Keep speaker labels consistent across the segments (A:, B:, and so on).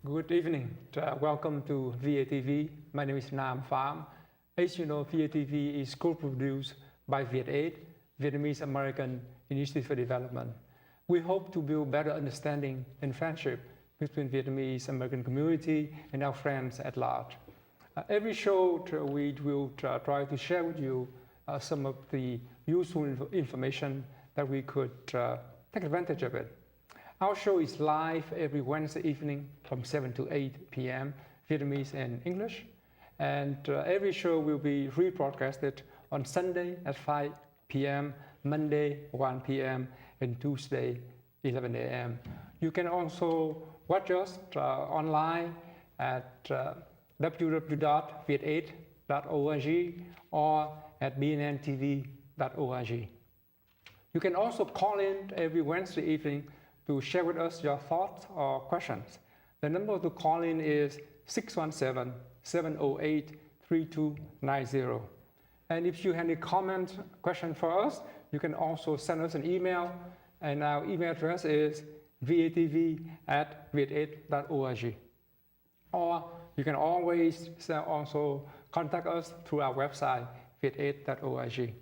A: Good evening. Welcome to VATV. My name is Nam Pham. As you know, VATV is co-produced by VATV, Vietnamese American Initiative for Development. We hope to build better understanding and friendship between Vietnamese American community and our friends at large. Every show we will try to share with you some of the useful information that we could take advantage of it. Our show is live every Wednesday evening from 7 to 8 p.m. Vietnamese and English. And every show will be rebroadcasted on Sunday at 5 p.m., Monday 1 p.m., and Tuesday 11 a.m. You can also watch us online at www.viet8.org or at bnntv.org. You can also call in every Wednesday evening to share with us your thoughts or questions. The number to call in is 617-708-3290. And if you have any comment, question for us, you can also send us an email, and our email address is vatv@viet8.org. Or you can always also contact us through our website, viet8.org.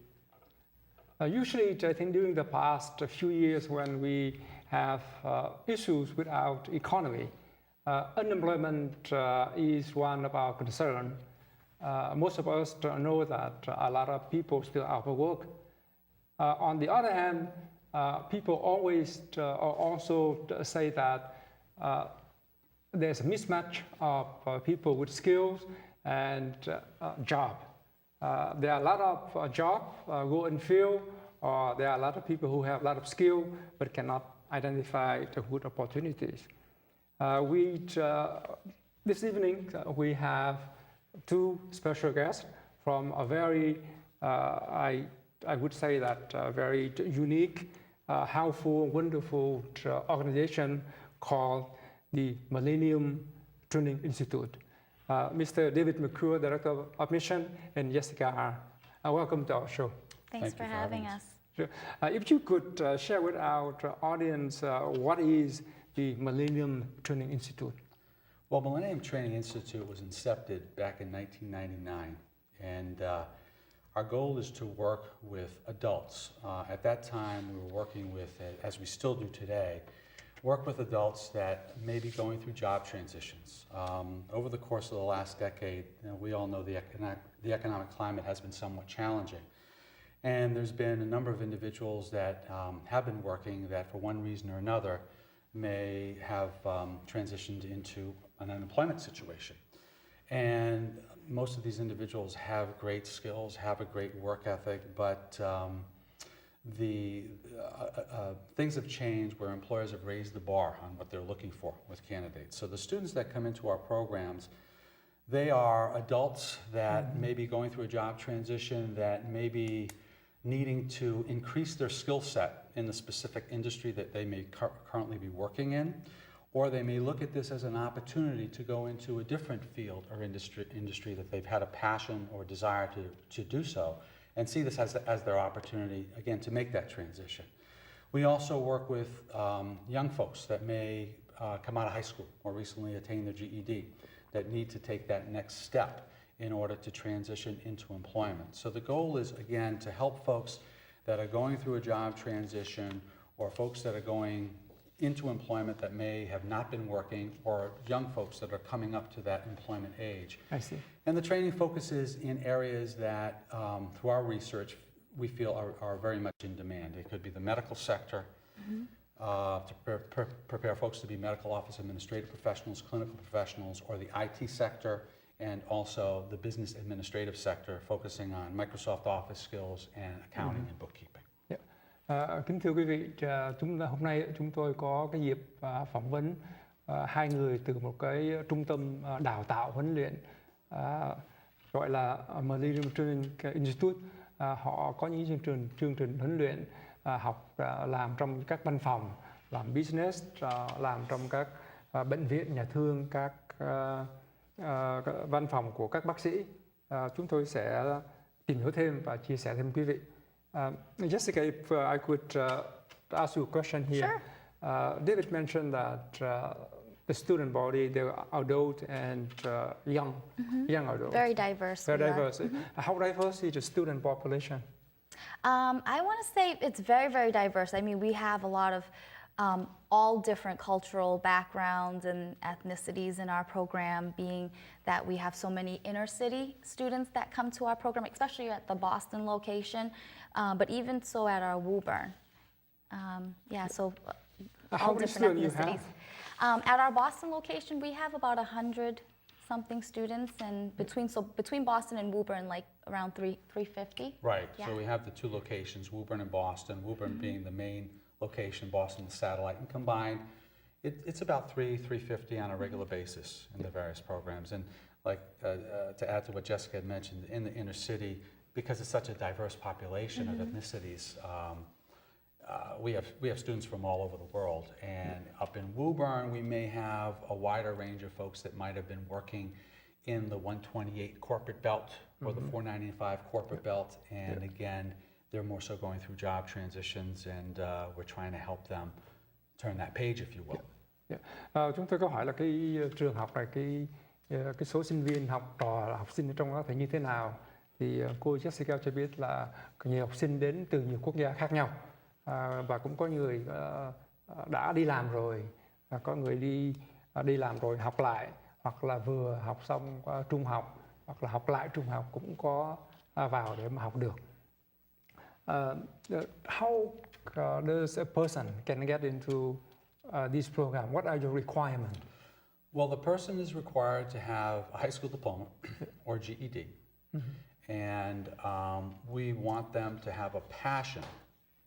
A: Usually, I think during the past few years when we have issues with our economy, unemployment is one of our concerns. Most of us know that a lot of people still out of work. On the other hand, people always also say that there's a mismatch of people with skills and job. There are a lot of jobs go and fill, or there are a lot of people who have a lot of skill but cannot identify the good opportunities. This evening we have two special guests from a very, I would say that very unique, helpful, wonderful organization called the Millennium Training Institute. Mr. David Mercure, Director of Mission, and Jessica, welcome to our show.
B: Thanks for having us.
A: Sure. If you could share with our audience what is the Millennium Training Institute?
C: Well, Millennium Training Institute was incepted back in 1999, and our goal is to work with adults. At that time, we were working with, as we still do today, work with adults that may be going through job transitions. Over the course of the last decade, we all know the economic climate has been somewhat challenging. And there's been a number of individuals that have been working that for one reason or another may have transitioned into an unemployment situation. And most of these individuals have great skills, have a great work ethic, but things have changed where employers have raised the bar on what they're looking for with candidates. So the students that come into our programs, they are adults that may be going through a job transition, that may be needing to increase their skill set in the specific industry that they may currently be working in, or they may look at this as an opportunity to go into a different field or industry that they've had a passion or desire to do so, and see this as their opportunity, again, to make that transition. We also work with young folks that may come out of high school or recently attain their GED, that need to take that next step in order to transition into employment. So the goal is, again, to help folks that are going through a job transition, or folks that are going into employment that may have not been working, or young folks that are coming up to that employment age.
A: I see.
C: And the training focuses in areas that, through our research, we feel are very much in demand. It could be the medical sector, to prepare folks to be medical office administrative professionals, clinical professionals, or the IT sector, and also the business administrative sector, focusing on Microsoft Office skills and accounting and bookkeeping.
A: Kính thưa quý vị, hôm nay chúng tôi có cái dịp phỏng vấn hai người từ một cái trung tâm đào tạo huấn luyện gọi là Millennium Training Institute. Họ có những chương trình huấn luyện học làm trong các văn phòng, làm business, làm trong các bệnh viện, nhà thương, các văn phòng của các bác sĩ. Chúng tôi sẽ tìm hiểu thêm và chia sẻ thêm quý vị. Jessica, if I could ask you a question here.
B: Sure.
A: David mentioned that the student body, the adult and young adults.
B: Very diverse.
A: Very
B: we are.
A: diverse. How diverse is the student population?
B: I want to say it's very, very diverse. I mean, we have a lot of all different cultural backgrounds and ethnicities in our program, being that we have so many inner city students that come to our program, especially at the Boston location, but even so at our Woburn. Yeah, so
A: How
B: all
A: many
B: different
A: students you
B: ethnicities. At our Boston location, we have about 100 something students, and between Boston and Woburn, like around 350.
C: Right,
B: Yeah.
C: so we have the two locations, Woburn and Boston, Woburn being the main location, Boston the satellite, and combined, it's about 350 on a regular basis in the various programs. And like, to add to what Jessica had mentioned, in the inner city, because it's such a diverse population of ethnicities, we have students from all over the world. And up in Woburn, we may have a wider range of folks that might have been working in the 128 corporate belt or the 495 corporate belt. And again, they're more so going through job transitions, and we're trying to help them turn that page, if you will.
A: Chúng tôi có hỏi là cái trường học này, cái số sinh viên học trò, học sinh ở trong đó thì như thế nào? Thì cô Jessica cho biết là nhiều học sinh đến từ nhiều quốc gia khác nhau, và cũng có người đã đi làm rồi, có người đi làm rồi học lại, hoặc là vừa học xong trung học, hoặc là học lại trung học cũng có vào để mà học được. How does a person can get into this program? What are your requirements?
C: Well, the person is required to have a high school diploma or GED. And we want them to have a passion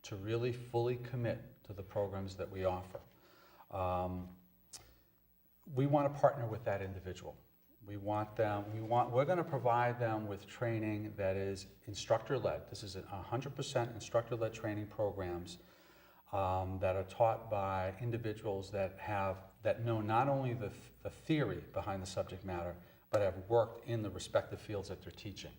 C: to really fully commit to the programs that we offer. We want to partner with that individual. We're going to provide them with training that is instructor-led. This is 100% instructor-led training programs that are taught by individuals that know not only the theory behind the subject matter, but have worked in the respective fields that they're teaching.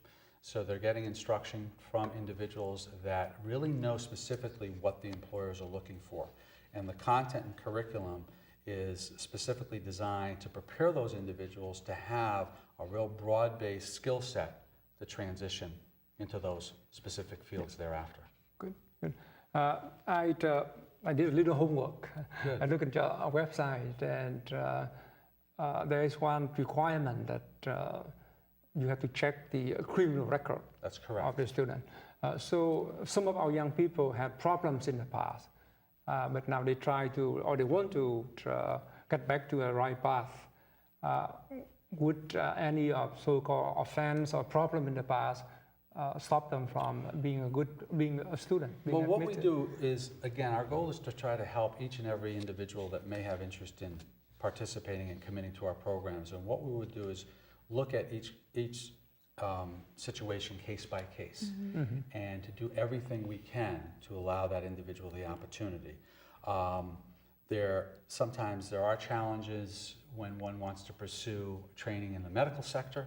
C: So they're getting instruction from individuals that really know specifically what the employers are looking for. And the content and curriculum is specifically designed to prepare those individuals to have a real broad-based skill set to transition into those specific fields thereafter.
A: Good, good. I did a little homework.
C: Good.
A: I looked at your website, and there is one requirement that you have to check the criminal record.
C: That's correct.
A: Of the student. So some of our young people had problems in the past, but now they they want to get back to a right path. Would any so-called offense or problem in the past stop them from being a student?
C: Well, what we do is, again, our goal is to try to help each and every individual that may have interest in participating and committing to our programs. And what we would do is look at each situation case by case, and to do everything we can to allow that individual the opportunity. Sometimes there are challenges when one wants to pursue training in the medical sector,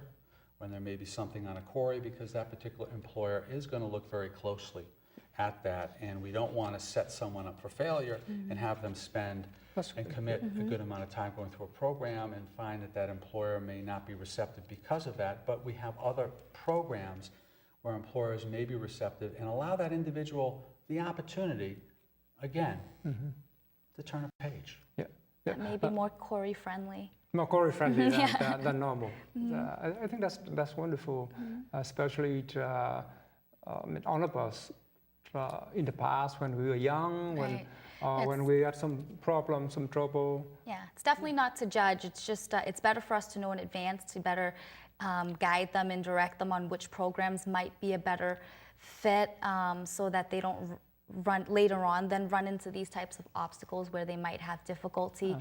C: when there may be something on a query, because that particular employer is going to look very closely at that, and we don't want to set someone up for failure and have them spend and commit a good amount of time going through a program and find that employer may not be receptive because of that. But we have other programs where employers may be receptive and allow that individual the opportunity, again, to turn a page.
A: Yeah.
B: Maybe more Corey friendly.
A: More Corey friendly than normal. I think that's wonderful, especially all of us in the past when we were young, when we had some problems, some trouble.
B: Yeah, it's definitely not to judge. It's just it's better for us to know in advance to better guide them and direct them on which programs might be a better fit, so that they don't run into these types of obstacles where they might have difficulty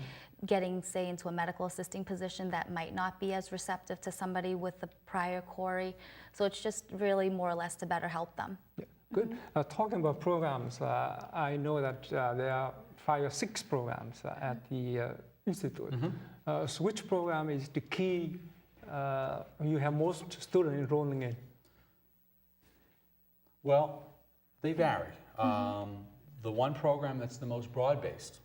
B: getting, say, into a medical assisting position that might not be as receptive to somebody with the prior query. So it's just really more or less to better help them.
A: Yeah. Good. Talking about programs, I know that there are 5 or 6 programs at the institute. So which program is the key you have most students enrolling in?
C: Well, they vary. The one program that's the most broad-based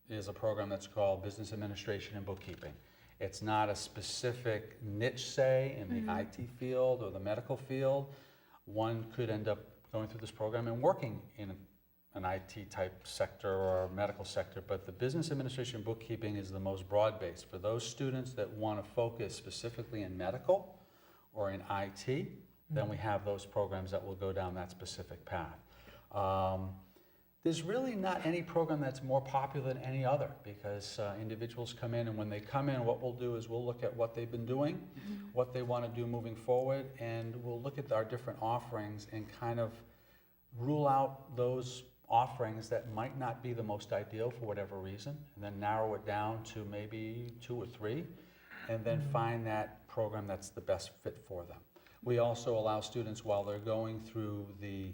C: is a program that's called Business Administration and Bookkeeping. It's not a specific niche, say, in the IT field or the medical field. One could end up going through this program and working in an IT type sector or medical sector, but the business administration and bookkeeping is the most broad-based. For those students that want to focus specifically in medical or in IT, then we have those programs that will go down that specific path. There's really not any program that's more popular than any other, because individuals come in, and when they come in, what we'll do is we'll look at what they've been doing, what they want to do moving forward, and we'll look at our different offerings and kind of rule out those offerings that might not be the most ideal for whatever reason, and then narrow it down to maybe 2 or 3, and then find that program that's the best fit for them. We also allow students, while they're going through the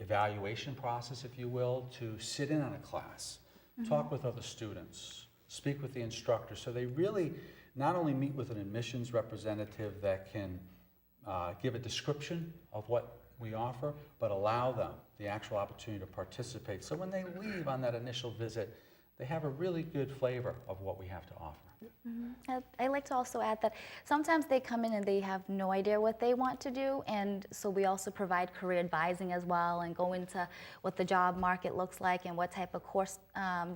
C: evaluation process, if you will, to sit in on a class, talk with other students, speak with the instructor. So they really not only meet with an admissions representative that can give a description of what we offer, but allow them the actual opportunity to participate. So when they leave on that initial visit, they have a really good flavor of what we have to offer.
B: I like to also add that sometimes they come in and they have no idea what they want to do, and so we also provide career advising as well, and go into what the job market looks like and what type of course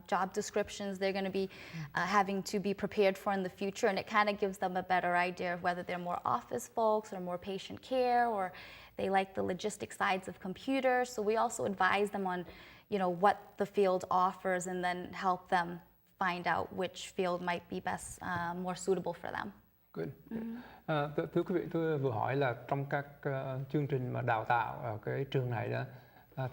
B: job descriptions they're going to be having to be prepared for in the future, and it kind of gives them a better idea of whether they're more office folks or more patient care, or they like the logistic sides of computers. So we also advise them on, what the field offers, and then help them find out which field might be best, more suitable for them.
A: Good. Thưa quý vị, tôi vừa hỏi là trong các chương trình mà đào tạo ở cái trường này đó,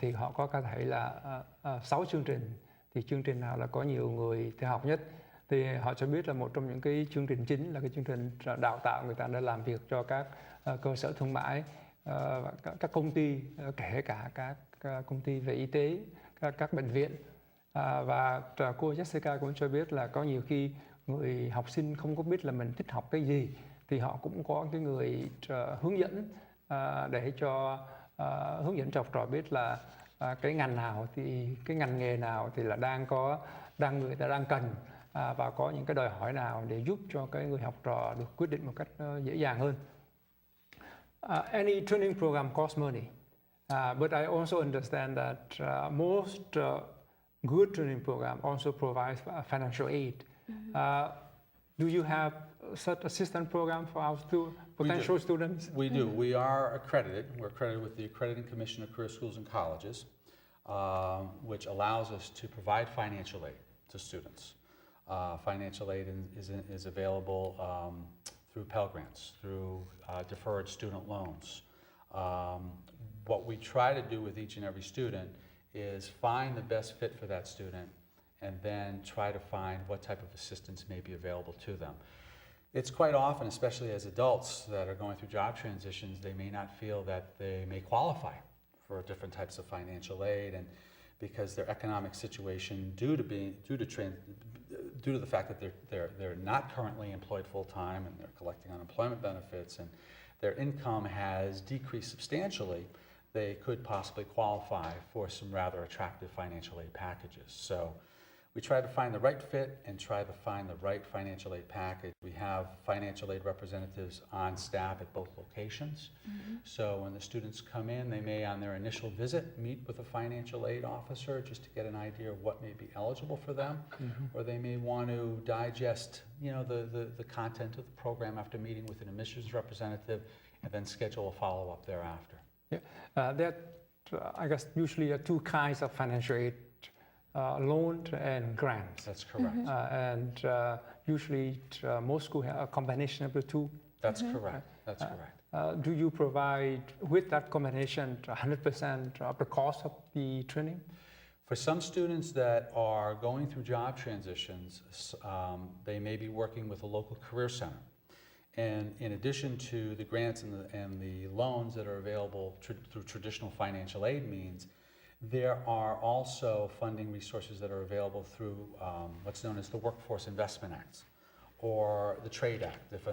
A: thì họ có thể là 6 chương trình, thì chương trình nào là có nhiều người theo học nhất, thì họ cho biết là một trong những cái chương trình chính là cái chương trình đào tạo người ta đã làm việc cho các cơ sở thương mại, các công ty, kể cả các công ty về y tế, các bệnh viện. Và cô Jessica cũng cho biết là có nhiều khi người học sinh không có biết là mình thích học cái gì, thì họ cũng có cái người hướng dẫn để cho hướng dẫn cho học trò biết là cái ngành nào, thì cái ngành nghề nào thì là người ta đang cần, và có những cái đòi hỏi nào để giúp cho cái người học trò được quyết định một cách dễ dàng hơn. Any training program costs money, but I also understand that most good training program also provides financial aid. Do you have such assistance program for our potential students?
C: We do. We are accredited. We're accredited with the Accrediting Commission of Career Schools and Colleges, which allows us to provide financial aid to students. Financial aid is available through Pell Grants, through deferred student loans. What we try to do with each and every student is find the best fit for that student, and then try to find what type of assistance may be available to them. It's quite often, especially as adults that are going through job transitions, they may not feel that they may qualify for different types of financial aid, and because their economic situation, due to the fact that they're not currently employed full time and they're collecting unemployment benefits, and their income has decreased substantially, they could possibly qualify for some rather attractive financial aid packages. So we try to find the right fit and try to find the right financial aid package. We have financial aid representatives on staff at both locations. So when the students come in, they may, on their initial visit, meet with a financial aid officer just to get an idea of what may be eligible for them, or they may want to digest, the content of the program after meeting with an admissions representative, and then schedule a follow-up thereafter.
A: There, I guess, usually are 2 kinds of financial aid, loan and grants.
C: That's correct.
A: And usually most schools have a combination of the 2.
C: That's correct. That's correct.
A: Do you provide, with that combination, 100% of the cost of the training?
C: For some students that are going through job transitions, they may be working with a local career center. And in addition to the grants and the loans that are available through traditional financial aid means, there are also funding resources that are available through what's known as the Workforce Investment Act or the Trade Act. If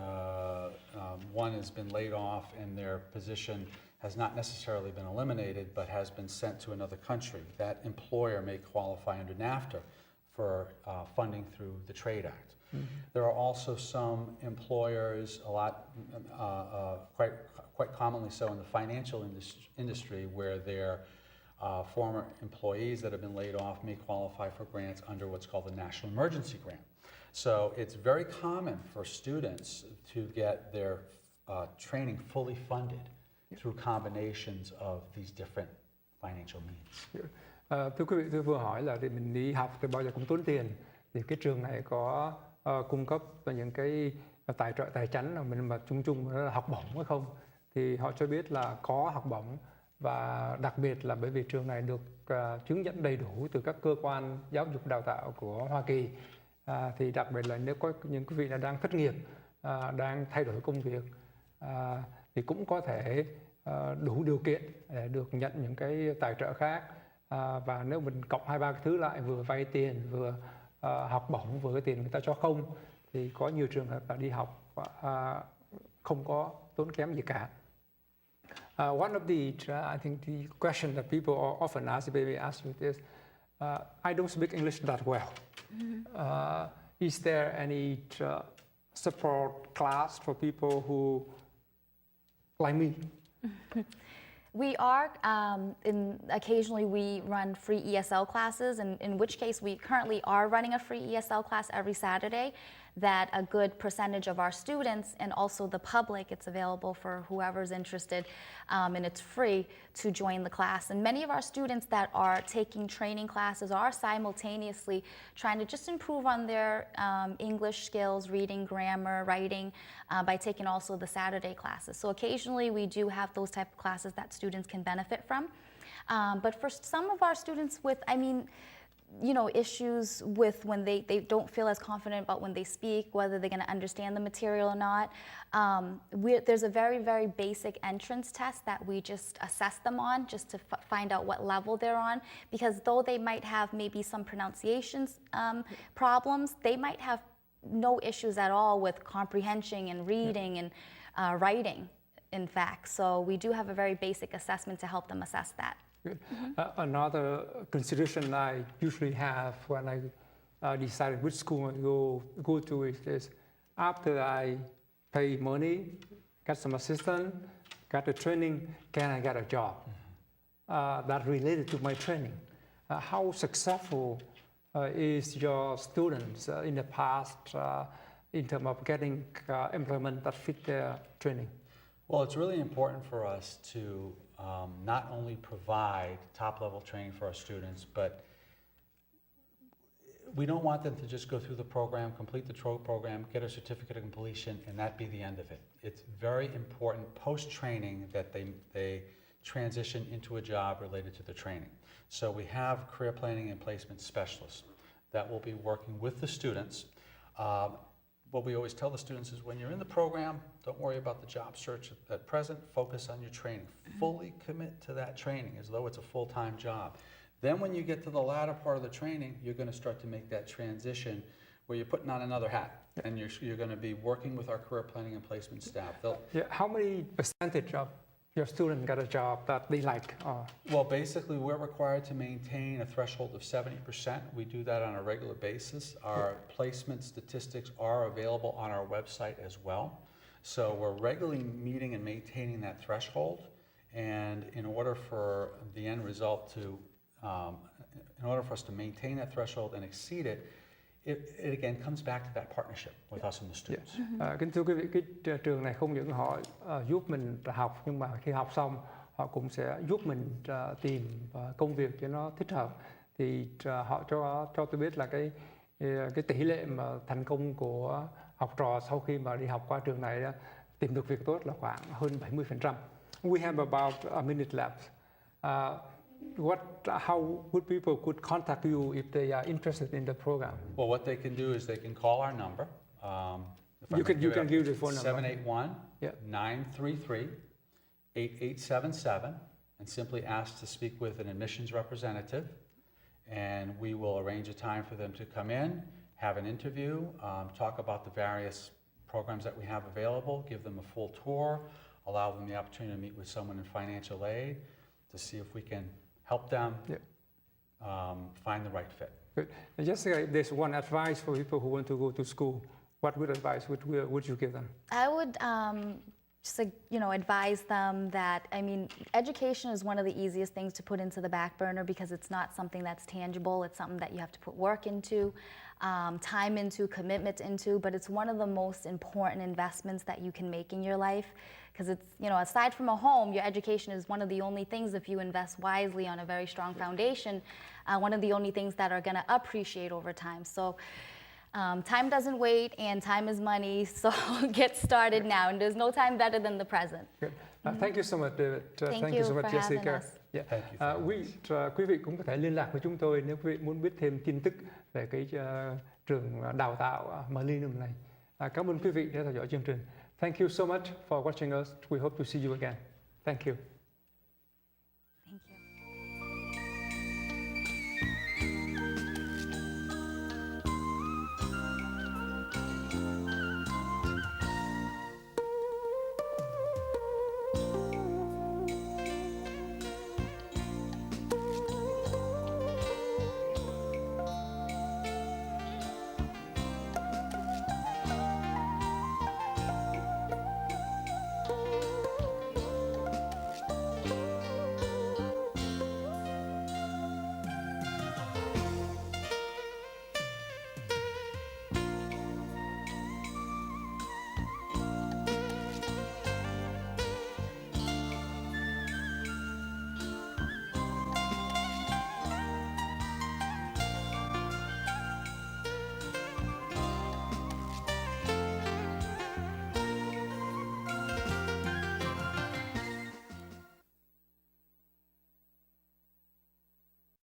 C: one has been laid off and their position has not necessarily been eliminated but has been sent to another country, that employer may qualify under NAFTA for funding through the Trade Act. There are also some employers, quite commonly so in the financial industry, where their former employees that have been laid off may qualify for grants under what's called the National Emergency Grant. So it's very common for students to get their training fully funded through combinations of these different financial means.
A: Thưa quý vị, tôi vừa hỏi là thì mình đi học thì bao giờ cũng tốn tiền. Thì cái trường này có cung cấp những cái tài trợ tài chính là mình mà chung là học bổng hay không? Thì họ cho biết là có học bổng, và đặc biệt là bởi vì trường này được chứng nhận đầy đủ từ các cơ quan giáo dục đào tạo của Hoa Kỳ. Thì đặc biệt là nếu có những quý vị là đang thất nghiệp, đang thay đổi công việc, thì cũng có thể đủ điều kiện để được nhận những cái tài trợ khác. Và nếu mình cộng 2-3 cái thứ lại, vừa vay tiền, vừa học bổng, vừa cái tiền người ta cho không, thì có nhiều trường hợp là đi học không có tốn kém gì cả. One of the, I think the question that people often ask, maybe ask you this, I don't speak English that well. Is there any support class for people who, like me?
B: We are, occasionally we run free ESL classes, and in which case we currently are running a free ESL class every Saturday that a good percentage of our students and also the public, it's available for whoever's interested, and it's free to join the class. And many of our students that are taking training classes are simultaneously trying to just improve on their English skills, reading, grammar, writing, by taking also the Saturday classes. So occasionally we do have those type of classes that students can benefit from. But for some of our students with, issues with when they don't feel as confident about when they speak, whether they're going to understand the material or not. There's a very, very basic entrance test that we just assess them on, just to find out what level they're on. Because though they might have maybe some pronunciations problems, they might have no issues at all with comprehension and reading and writing, in fact. So we do have a very basic assessment to help them assess that.
A: Good. Another consideration I usually have when I decide which school I go to is this: after I pay money, get some assistance, get the training, can I get a job that related to my training? How successful is your students in the past in terms of getting employment that fit their training?
C: Well, it's really important for us to not only provide top-level training for our students, but we don't want them to just go through the program, complete the program, get a certificate of completion, and that be the end of it. It's very important post-training that they transition into a job related to the training. So we have career planning and placement specialists that will be working with the students. What we always tell the students is when you're in the program, don't worry about the job search at present, focus on your training. Fully commit to that training as though it's a full-time job. Then when you get to the latter part of the training, you're going to start to make that transition where you're putting on another hat, and you're going to be working with our career planning and placement staff.
A: How many percentage of your students got a job that they like?
C: Well, basically, we're required to maintain a threshold of 70%. We do that on a regular basis. Our placement statistics are available on our website as well. So we're regularly meeting and maintaining that threshold. And in order for the end result to, in order for us to maintain that threshold and exceed it, it again comes back to that partnership with us and the students.
A: Kính thưa quý vị, cái trường này không những họ giúp mình học, nhưng mà khi học xong họ cũng sẽ giúp mình tìm công việc cho nó thích hợp. Thì họ cho tôi biết là cái tỷ lệ mà thành công của học trò sau khi mà đi học qua trường này tìm được việc tốt là khoảng hơn 70%. We have about a minute left. How would people could contact you if they are interested in the program?
C: Well, what they can do is they can call our number.
A: You can give the phone number.
C: 781-933-8877, and simply ask to speak with an admissions representative, and we will arrange a time for them to come in, have an interview, talk about the various programs that we have available, give them a full tour, allow them the opportunity to meet with someone in financial aid to see if we can help them find the right fit.
A: Good. And Jessica, if there's one advice for people who want to go to school, what good advice would you give them?
B: I would just advise them that, education is one of the easiest things to put into the back burner because it's not something that's tangible. It's something that you have to put work into, time into, commitment into, but it's one of the most important investments that you can make in your life because it's, aside from a home, your education is one of the only things, if you invest wisely on a very strong foundation, one of the only things that are going to appreciate over time. So time doesn't wait and time is money, so get started now, and there's no time better than the present.
A: Good. Thank you so much, David.
B: Thank you
A: so much,
B: for having
A: Jessica.
B: us.
A: Yeah.
C: Thank you very much.
A: Quý vị cũng có thể liên lạc với chúng tôi nếu quý vị muốn biết thêm tin tức về cái trường đào tạo Millennium này. Cảm ơn quý vị đã theo dõi chương trình. Thank you so much for watching us. We hope to see you again. Thank you.